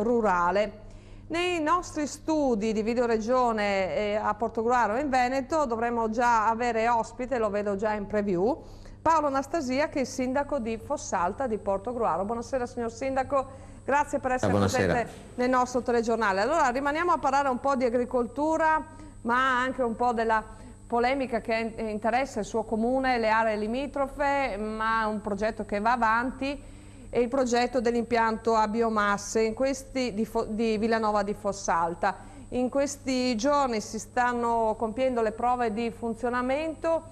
rurale. Nei nostri studi di Videoregione a Portogruaro in Veneto dovremmo già avere ospite, lo vedo già in preview, Paolo Anastasia, che è il sindaco di Fossalta di Portogruaro. Buonasera signor sindaco, grazie per essere presente nel nostro telegiornale. Allora rimaniamo a parlare un po' di agricoltura, ma anche un po' della polemica che interessa il suo comune, le aree limitrofe, ma un progetto che va avanti. E il progetto dell'impianto a biomasse di Villanova di Fossalta. In questi giorni si stanno compiendo le prove di funzionamento,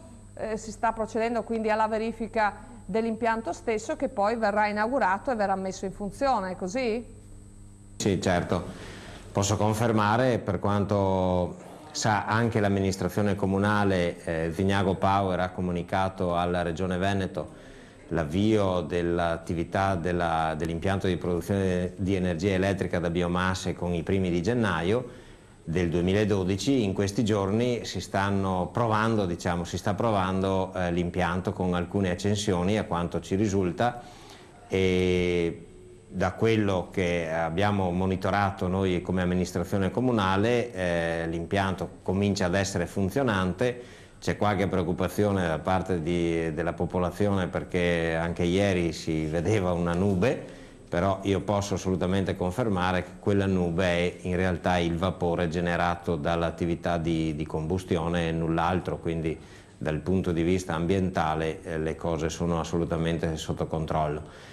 si sta procedendo quindi alla verifica dell'impianto stesso che poi verrà inaugurato e verrà messo in funzione, è così? Sì, certo. Posso confermare, per quanto sa anche l'amministrazione comunale, Vignago Power ha comunicato alla Regione Veneto l'avvio dell'attività dell'impianto di produzione di energia elettrica da biomasse con i primi di gennaio del 2012. In questi giorni si sta provando l'impianto con alcune accensioni, a quanto ci risulta, e da quello che abbiamo monitorato noi come amministrazione comunale l'impianto comincia ad essere funzionante. C'è qualche preoccupazione da parte della popolazione perché anche ieri si vedeva una nube, però io posso assolutamente confermare che quella nube è in realtà il vapore generato dall'attività di combustione e null'altro, quindi dal punto di vista ambientale le cose sono assolutamente sotto controllo.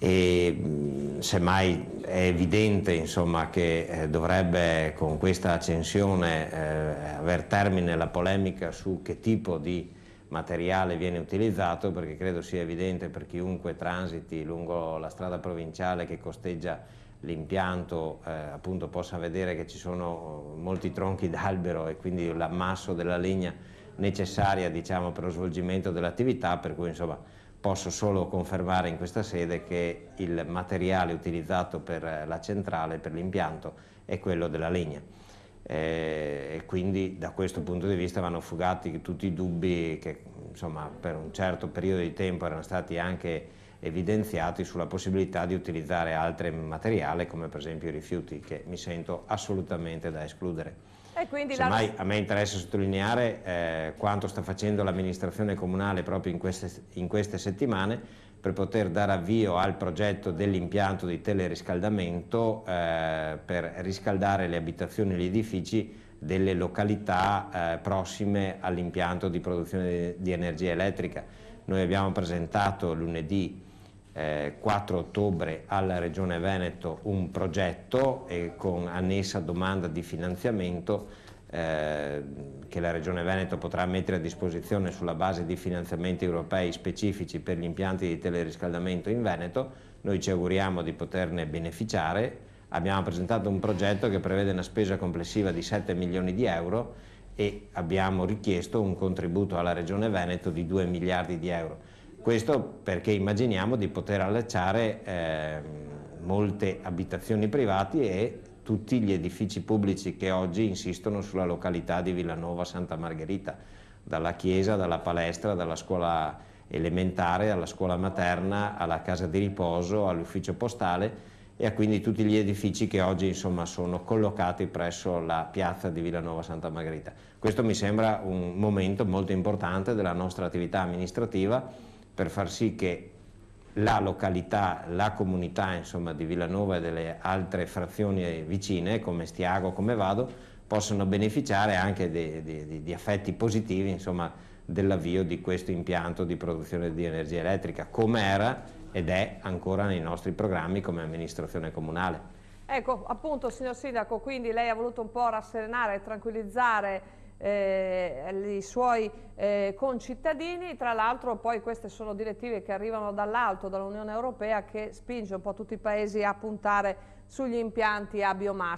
E semmai è evidente, insomma, che dovrebbe con questa accensione aver termine la polemica su che tipo di materiale viene utilizzato, perché credo sia evidente per chiunque transiti lungo la strada provinciale che costeggia l'impianto appunto possa vedere che ci sono molti tronchi d'albero e quindi l'ammasso della legna necessaria, diciamo, per lo svolgimento dell'attività, per cui insomma posso solo confermare in questa sede che il materiale utilizzato per la centrale, per l'impianto, è quello della legna. E quindi da questo punto di vista vanno fugati tutti i dubbi che insomma, per un certo periodo di tempo erano stati anche evidenziati sulla possibilità di utilizzare altri materiali come per esempio i rifiuti, che mi sento assolutamente da escludere. Semmai a me interessa sottolineare quanto sta facendo l'amministrazione comunale proprio in queste settimane per poter dare avvio al progetto dell'impianto di teleriscaldamento per riscaldare le abitazioni e gli edifici delle località prossime all'impianto di produzione di energia elettrica. Noi abbiamo presentato lunedì 4 ottobre alla Regione Veneto un progetto e con annessa domanda di finanziamento che la Regione Veneto potrà mettere a disposizione sulla base di finanziamenti europei specifici per gli impianti di teleriscaldamento in Veneto. Noi ci auguriamo di poterne beneficiare. Abbiamo presentato un progetto che prevede una spesa complessiva di 7 milioni di euro e abbiamo richiesto un contributo alla Regione Veneto di 2 miliardi di euro. Questo perché immaginiamo di poter allacciare molte abitazioni private e tutti gli edifici pubblici che oggi insistono sulla località di Villanova Santa Margherita, dalla chiesa, dalla palestra, dalla scuola elementare, alla scuola materna, alla casa di riposo, all'ufficio postale e a quindi tutti gli edifici che oggi insomma, sono collocati presso la piazza di Villanova Santa Margherita. Questo mi sembra un momento molto importante della nostra attività amministrativa per far sì che la località, la comunità insomma, di Villanova e delle altre frazioni vicine come Stiago, come Vado, possano beneficiare anche di effetti positivi dell'avvio di questo impianto di produzione di energia elettrica, come era ed è ancora nei nostri programmi come amministrazione comunale. Ecco, appunto, signor Sindaco, quindi lei ha voluto un po' rasserenare e tranquillizzare i suoi concittadini. Tra l'altro poi queste sono direttive che arrivano dall'alto, dall'Unione Europea, che spinge un po' tutti i paesi a puntare sugli impianti a biomassa.